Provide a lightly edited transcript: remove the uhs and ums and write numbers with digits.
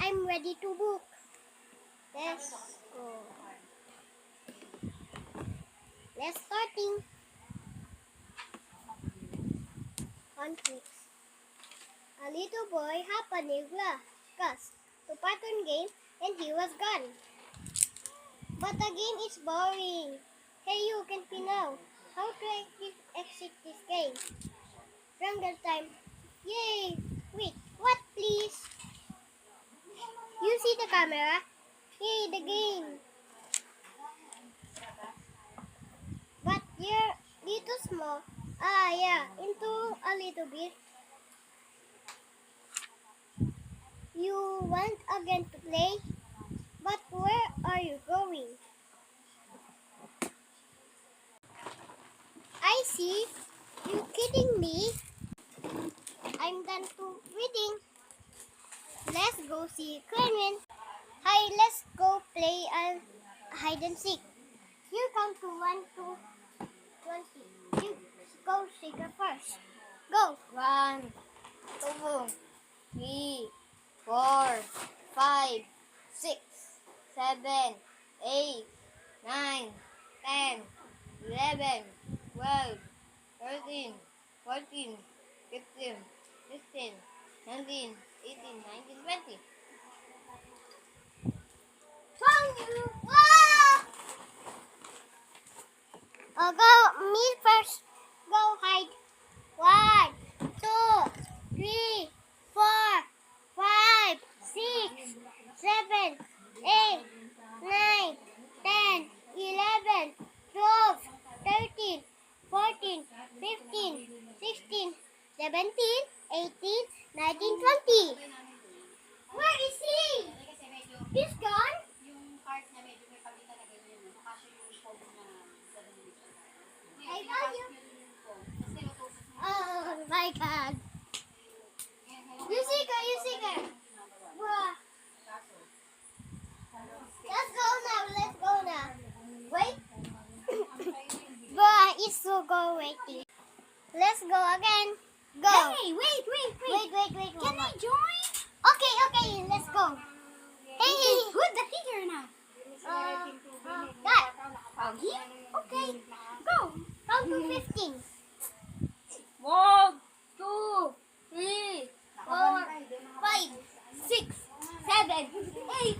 I'm ready to book. Let's go. Let's starting. On clicks. A little boy happened a glass to pattern game and he was gone. But the game is boring. Hey, you can see now. How to exit this game? From that time. Yay! Wait, what please? You see the camera? Yay, the game. But you're little small. Ah, yeah, into a little bit. You want again to play? But where are you going? I see. You kidding me? I'm done to reading. Let's go see Clement. Hi, let's go play a hide and seek. You count to 1 to 20. You go secret first. Go. 1, 2, 3, 4, 5, 6, 7, 8, 9, 10, 11, 12, 13, 14, 15, 16, 17, 18, 19, 20. Found you. Ah! Oh, go me first. Go hide. 1, 2, 3, 4, 5, 6, 7, 8, 9, 10, 11, 12, 13, 14, 15, 16, 17, 18, 19, 20. Where is he? He's gone? I found you. Oh my god. You see her. Bruh. Let's go now. Wait. Bruh, it's so go waiting. Let's go again. Go. Hey, wait. Wait. Can I join? Okay, let's go. Hey. Who's the figure now? That. Oh, here? Okay, go. Count to 15. 1, 2, 3, 4, 5, 6, 7, 8,